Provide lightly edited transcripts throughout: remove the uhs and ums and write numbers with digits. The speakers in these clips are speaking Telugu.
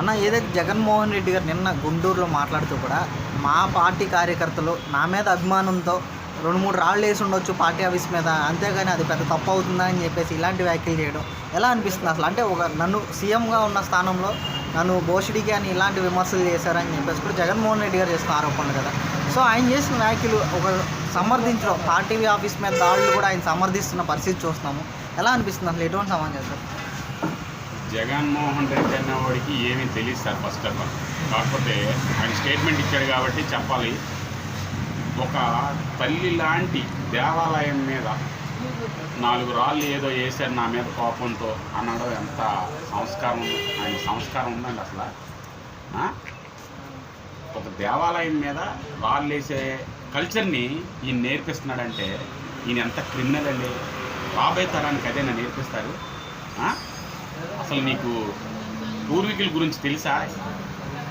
అన్న ఏదైతే జగన్మోహన్ రెడ్డి గారు నిన్న గుంటూరులో మాట్లాడుతూ కూడా మా పార్టీ కార్యకర్తలు నా మీద అభిమానంతో 2-3 రాళ్ళు వేసి ఉండొచ్చు పార్టీ ఆఫీస్ మీద, అంతేగాని అది పెద్ద తప్పు అవుతుందా అని చెప్పేసి ఇలాంటి వ్యాఖ్యలు చేయడం ఎలా అనిపిస్తుంది అసలు? అంటే ఒక నన్ను సీఎంగా ఉన్న స్థానంలో నన్ను భోషుడికి అని ఇలాంటి విమర్శలు చేశారని చెప్పేసి కూడా జగన్మోహన్ రెడ్డి గారు చేస్తున్న ఆరోపణలు కదా. సో ఆయన చేసిన వ్యాఖ్యలు ఒక సమర్థించడం, పార్టీ ఆఫీస్ మీద దాడులు కూడా ఆయన సమర్థిస్తున్న పరిస్థితి చూస్తున్నాము. ఎలా అనిపిస్తుంది అసలు? ఎటువంటి సమాజం చేస్తారు? జగన్మోహన్ రెడ్డి అన్నవాడికి ఏమీ తెలియదు సార్ ఫస్ట్ ఆఫ్ ఆల్. కాకపోతే ఆయన స్టేట్మెంట్ ఇచ్చాడు కాబట్టి చెప్పాలి. ఒక తల్లి లాంటి దేవాలయం మీద 4 రాళ్ళు ఏదో వేశారు నా మీద కోపంతో అన్నాడు. ఎంత సంస్కారం, ఆయన సంస్కారం ఉందండి అసలు? ఒక దేవాలయం మీద రాళ్ళు వేసే కల్చర్ని ఈయన నేర్పిస్తున్నాడంటే ఈయన ఎంత క్రిమినల్ అండి. రాబోయే తరానికి అదేనా నేర్పిస్తారు? అసలు నీకు పూర్వీకుల గురించి తెలుసా?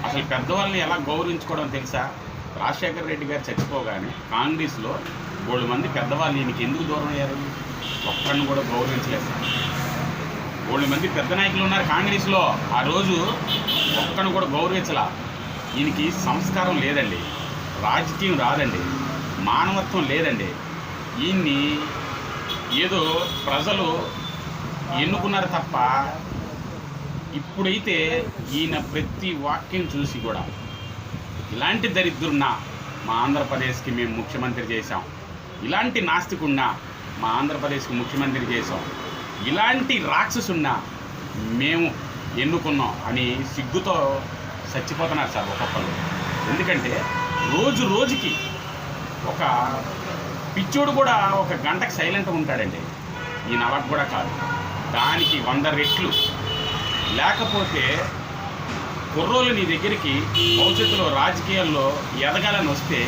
అసలు పెద్దవాళ్ళని ఎలా గౌరవించుకోవడం తెలుసా? రాజశేఖర రెడ్డి గారు చచ్చిపోగానే కాంగ్రెస్లో 3 మంది పెద్దవాళ్ళు ఈయనకి ఎందుకు దూరం అయ్యారు? ఒక్కరిని కూడా గౌరవించలేదు సార్. 3 మంది పెద్ద నాయకులు ఉన్నారు కాంగ్రెస్లో, ఆ రోజు ఒక్కరిని కూడా గౌరవించలా. ఈయనకి సంస్కారం లేదండి, రాజకీయం రాదండి, మానవత్వం లేదండి. ఈయన్ని ఏదో ప్రజలు ఎన్నుకున్నారు తప్ప ఇప్పుడైతే ఈయన ప్రతి వాక్యం చూసి కూడా ఇలాంటి దరిద్రున్నా మా ఆంధ్రప్రదేశ్కి మేము ముఖ్యమంత్రి చేశాం, ఇలాంటి నాస్తికున్నా మా ఆంధ్రప్రదేశ్కి ముఖ్యమంత్రి చేశాం, ఇలాంటి రాక్షసున్నా మేము ఎన్నుకున్నాం అని సిగ్గుతో చచ్చిపోతున్నారు సార్ ఒక్కొక్కరు. ఎందుకంటే రోజు రోజుకి ఒక పిచ్చోడు కూడా 1 గంటకు సైలెంట్గా ఉంటాడండి. ఈయన అలా కూడా కాదు, దానికి 100 రెట్లు. లేకపోతే కుర్రోళ్ళు నీ దగ్గరికి భవిష్యత్తులో రాజకీయాల్లో ఎదగాలని వస్తే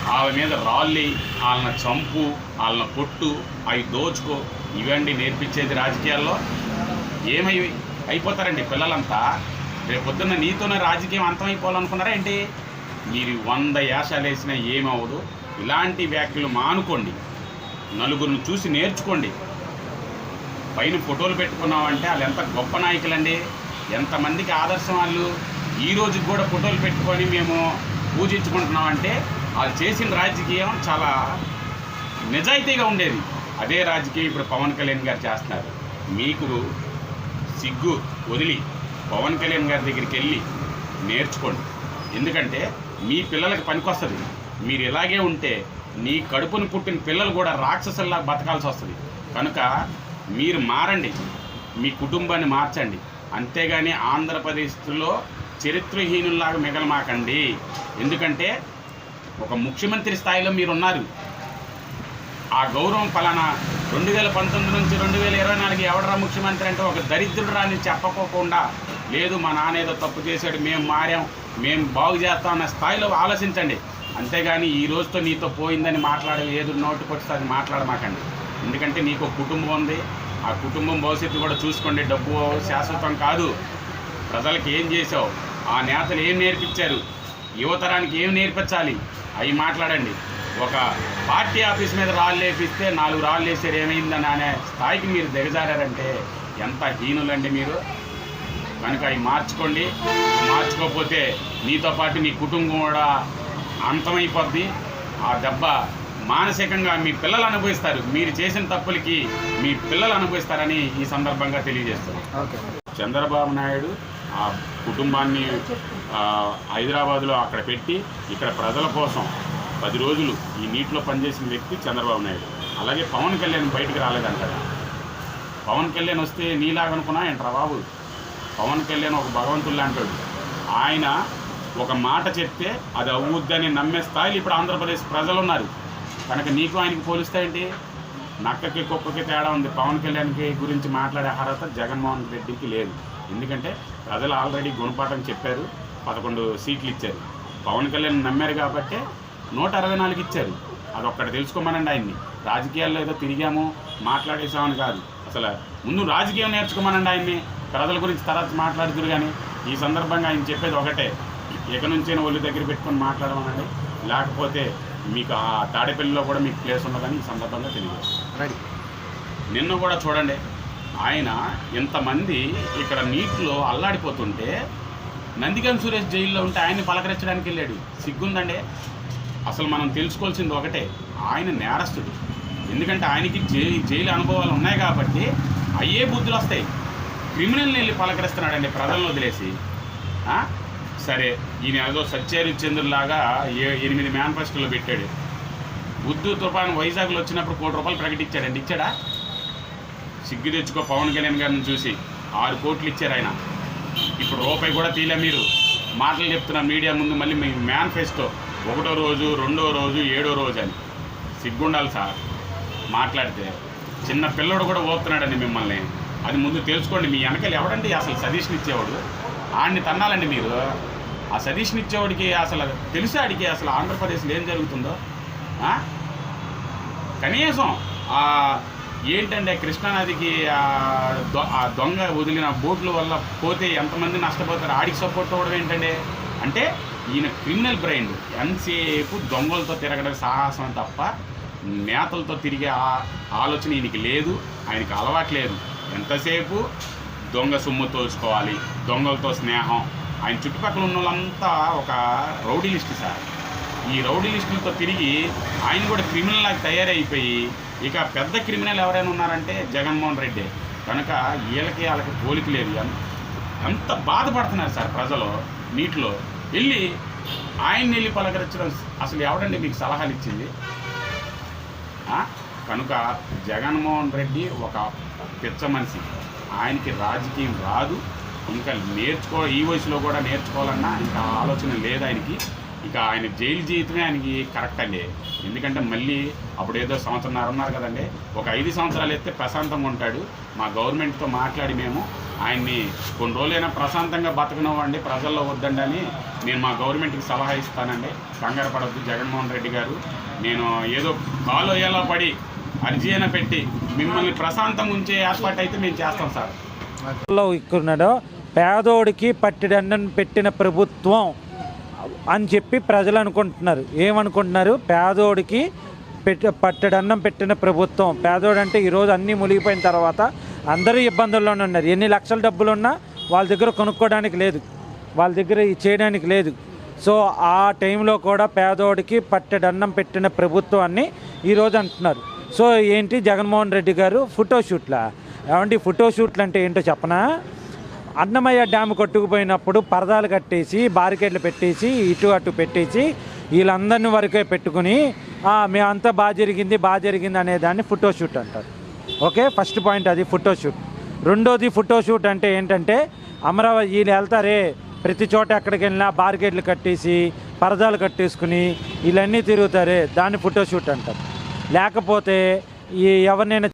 వాళ్ళ మీద రాళ్ళి, వాళ్ళని చంపు, వాళ్ళని కొట్టు, అవి దోచుకో, ఇవండి నేర్పించేది రాజకీయాల్లో. ఏమై అయిపోతారండి పిల్లలంతా? రేపు పొద్దున్న నీతోనే రాజకీయం అంతమైపోవాలనుకున్నారా ఏంటి? మీరు 100 యాసాలు వేసినా ఏమవ్వదు. ఇలాంటి వ్యాఖ్యలు మానుకోండి, నలుగురిని చూసి నేర్చుకోండి. పైన ఫోటోలు పెట్టుకున్నామంటే వాళ్ళు ఎంత గొప్ప నాయకులండి, ఎంతమందికి ఆదర్శం వాళ్ళు. ఈ రోజుకి కూడా ఫోటోలు పెట్టుకొని మేము పూజించుకుంటున్నామంటే వాళ్ళు చేసిన రాజకీయం చాలా నిజాయితీగా ఉండేది. అదే రాజకీయం ఇప్పుడు పవన్ కళ్యాణ్ గారు చేస్తున్నారు. మీకు సిగ్గు వదిలి పవన్ కళ్యాణ్ గారి దగ్గరికి వెళ్ళి నేర్చుకోండి. ఎందుకంటే మీ పిల్లలకి పనికొస్తుంది. మీరు ఇలాగే ఉంటే నీ కడుపును పుట్టిన పిల్లలు కూడా రాక్షసుల్లా బతకాల్సి వస్తుంది. కనుక మీరు మారండి, మీ కుటుంబాన్ని మార్చండి. అంతేగాని ఆంధ్రప్రదేశ్లో చరిత్రహీనుల్లాగా మిగలమాకండి. ఎందుకంటే ఒక ముఖ్యమంత్రి స్థాయిలో మీరున్నారు. ఆ గౌరవం ఫలానా 2019 నుంచి 2024 ఎవడరా ముఖ్యమంత్రి అంటే ఒక దరిద్రుడు రాని చెప్పకోకుండా, లేదు మా నాన్న ఏదో తప్పు చేశాడు, మేము మారాం, మేము బాగు చేస్తాం అన్న స్థాయిలో ఆలోచించండి. అంతేగాని ఈ రోజుతో నీతో పోయిందని మాట్లాడే ఏదో నోటికొచ్చి అది మాట్లాడమాకండి. ఎందుకంటే నీకు కుటుంబం ఉంది, ఆ కుటుంబం భవిష్యత్తు కూడా చూసుకోండి. డబ్బు శాశ్వతం కాదు. ప్రజలకు ఏం చేసావు, ఆ నేతలు ఏం నేర్పించారు, యువతరానికి ఏం నేర్పించాలి, అవి మాట్లాడండి. ఒక పార్టీ ఆఫీస్ మీద రాళ్ళు వేపిస్తే 4 రాళ్ళు వేసారు ఏమైందని అనే స్థాయికి మీరు దిగజారంటే ఎంత హీనులండి మీరు. కనుక అవి మార్చుకోండి. మార్చుకోకపోతే నీతో పాటు నీ కుటుంబం కూడా అంతమైపోద్ది. ఆ దెబ్బ మానసికంగా మీ పిల్లలు అనుభవిస్తారు. మీరు చేసిన తప్పులకి మీ పిల్లలు అనుభవిస్తారని ఈ సందర్భంగా తెలియజేస్తున్నారు. చంద్రబాబు నాయుడు ఆ కుటుంబాన్ని హైదరాబాద్లో అక్కడ పెట్టి ఇక్కడ ప్రజల కోసం 10 రోజులు ఈ నీటిలో పనిచేసిన వ్యక్తి చంద్రబాబు నాయుడు. అలాగే పవన్ కళ్యాణ్ బయటికి రాలేదంటారా? పవన్ కళ్యాణ్ వస్తే నీలాగనుకున్నా ఏంట్రా బాబు? పవన్ కళ్యాణ్ ఒక భగవంతుడు లాంటాడు. ఆయన ఒక మాట చెప్తే అది అవుద్దని నమ్మే స్థాయిలో ఇప్పుడు ఆంధ్రప్రదేశ్ ప్రజలు ఉన్నారు. కనుక నీకు ఆయనకి పోలిస్తాయండి? నక్కకి కుక్కకి తేడా ఉంది. పవన్ కళ్యాణ్కి గురించి మాట్లాడే అర్హత జగన్మోహన్ రెడ్డికి లేదు. ఎందుకంటే ప్రజలు ఆల్రెడీ గుణపాఠం చెప్పారు, 11 సీట్లు ఇచ్చారు. పవన్ కళ్యాణ్ నమ్మారు కాబట్టి 164 ఇచ్చారు. అదొక్కటి తెలుసుకోమనండి ఆయన్ని. రాజకీయాల్లో ఏదో తిరిగాము మాట్లాడేసామని కాదు, అసలు ముందు రాజకీయం నేర్చుకోమనండి ఆయన్ని. ప్రజల గురించి తర్వాత మాట్లాడుతురు. కానీ ఈ సందర్భంగా ఆయన చెప్పేది ఒకటే, ఇక నుంచైనా ఒళ్ళు దగ్గర పెట్టుకొని మాట్లాడమనండి. లేకపోతే మీకు ఆ తాడేపల్లిలో కూడా మీకు ప్లేస్ ఉన్నదని ఈ సందర్భంగా తెలియజేస్తాను. నిన్న కూడా చూడండి, ఆయన ఇంతమంది ఇక్కడ నీటిలో అల్లాడిపోతుంటే నందిగం సురేష్ జైల్లో ఉంటే ఆయన్ని పలకరించడానికి వెళ్ళాడు. సిగ్గుందండి. అసలు మనం తెలుసుకోవాల్సింది ఒకటే, ఆయన నేరస్తుడు. ఎందుకంటే ఆయనకి జైలు అనుభవాలు ఉన్నాయి కాబట్టి అయ్యే బుద్ధులు వస్తాయి. క్రిమినల్ని వెళ్ళి పలకరిస్తున్నాడండి ప్రజలను వదిలేసి. సరే, ఈయన ఏదో సత్యహరిశ్చంద్రులాగా 8 మేనిఫెస్టోలో పెట్టాడు. ఉర్దూ తుఫాను వైజాగ్లో వచ్చినప్పుడు ₹1 కోట్లు ప్రకటించాడండి. ఇచ్చాడా? సిగ్గు తెచ్చుకో పవన్ కళ్యాణ్ గారిని చూసి. 6 కోట్లు ఇచ్చారు ఆయన. ఇప్పుడు రూపాయి కూడా తీలే. మీరు మాటలు చెప్తున్నారు మీడియా ముందు, మళ్ళీ మీ మేనిఫెస్టో 1వ రోజు 2వ రోజు 7వ రోజు అని. సిగ్గుండాలి సార్ మాట్లాడితే. చిన్న పిల్లడు కూడా ఓపుతున్నాడండి మిమ్మల్ని. అది ముందు తెలుసుకోండి. మీ వెనకాల ఎవడండి అసలు సజెషన్ ఇచ్చేవాడు? ఆడిని తన్నాలండి మీరు. ఆ సజెషన్ ఇచ్చేవాడికి అసలు తెలిసాడికి అసలు ఆంధ్రప్రదేశ్లో ఏం జరుగుతుందో. కనీసం ఏంటంటే కృష్ణానదికి ఆ దొంగ వదిలిన బోట్ల వల్ల పోతే ఎంతమంది నష్టపోతారు, ఆడికి సపోర్ట్ అవ్వడం ఏంటంటే, అంటే ఈయన క్రిమినల్ బ్రెయిన్. ఎంతసేపు దొంగలతో తిరగడం సాహసం తప్ప నేతలతో తిరిగే ఆలోచన ఈయనకి లేదు. ఆయనకి అలవాటు లేదు. ఎంతసేపు దొంగ సొమ్ము తోచుకోవాలి, దొంగలతో స్నేహం. ఆయన చుట్టుపక్కల ఉన్న వాళ్ళంతా ఒక రౌడీ లిస్ట్ సార్. ఈ రౌడీ లిస్టులతో తిరిగి ఆయన కూడా క్రిమినల్ లాగా తయారైపోయి, ఇక పెద్ద క్రిమినల్ ఎవరైనా ఉన్నారంటే జగన్మోహన్ రెడ్డి. కనుక వాళ్ళకి పోలిక లేదు. ఎంత బాధపడుతున్నారు సార్ ప్రజలు. నీటిలో వెళ్ళి ఆయన్ని వెళ్ళి పలకరించడం అసలు ఎవడండి మీకు సలహాలు ఇచ్చింది? కనుక జగన్మోహన్ రెడ్డి ఒక పిచ్చ మనిషి. ఆయనకి రాజకీయం రాదు. ఇంకా ఈ వయసులో కూడా నేర్చుకోవాలన్నా ఇంకా ఆలోచన లేదు ఆయనకి. ఇక ఆయన జైలు జీవితమే ఆయనకి కరెక్ట్ అండి. ఎందుకంటే మళ్ళీ అప్పుడు ఏదో 1.5 సంవత్సరాలు ఉన్నారు కదండి, ఒక 5 సంవత్సరాలు ఎత్తే ప్రశాంతంగా ఉంటాడు. మా గవర్నమెంట్తో మాట్లాడి మేము ఆయన్ని కొన్ని రోజులైనా ప్రశాంతంగా బతకనివ్వండి, ప్రజల్లో వద్దండి అని నేను మా గవర్నమెంట్కి సలహా ఇస్తానండి. కంగారు పడద్దు జగన్మోహన్ రెడ్డి గారు. నేను ఏదో కాలో ఎలా పడి అర్జీ అయినా పెట్టి మిమ్మల్ని ప్రశాంతంగా ఉంచే ఏర్పాటు అయితే మేము చేస్తాం సార్. ఇక్కున్నాడు పేదోడికి పట్టిడన్నం పెట్టిన ప్రభుత్వం అని చెప్పి ప్రజలు అనుకుంటున్నారు. ఏమనుకుంటున్నారు? పేదోడికి పట్టెడన్నం పెట్టిన ప్రభుత్వం. పేదోడు అంటే ఈరోజు అన్నీ మునిగిపోయిన తర్వాత అందరూ ఇబ్బందుల్లోనే ఉన్నారు. ఎన్ని లక్షల డబ్బులున్నా వాళ్ళ దగ్గర కొనుక్కోవడానికి లేదు, వాళ్ళ దగ్గర చేయడానికి లేదు. సో ఆ టైంలో కూడా పేదోడికి పట్టెడన్నం పెట్టిన ప్రభుత్వాన్ని ఈరోజు అంటున్నారు. సో ఏంటి జగన్మోహన్ రెడ్డి గారు ఫోటోషూట్లా? ఏమంటే ఫోటోషూట్లు అంటే ఏంటో చెప్పనా? అన్నమయ్య డ్యామ్ కొట్టుకుపోయినప్పుడు పరదాలు కట్టేసి బారికేడ్లు పెట్టేసి ఇటు అటు పెట్టేసి వీళ్ళందరినీ వరకే పెట్టుకుని మేమంతా బాగా జరిగింది అనే దాన్ని ఫోటోషూట్ అంటారు. ఓకే, ఫస్ట్ పాయింట్ అది ఫోటోషూట్. రెండోది ఫోటోషూట్ అంటే ఏంటంటే అమరావతి వీళ్ళు వెళ్తారే ప్రతి చోట ఎక్కడికి వెళ్ళినా బారికేడ్లు కట్టేసి పరదాలు కట్టేసుకుని వీళ్ళన్నీ తిరుగుతారే దాన్ని ఫోటోషూట్ అంటారు. లేకపోతే ఎవరినైనా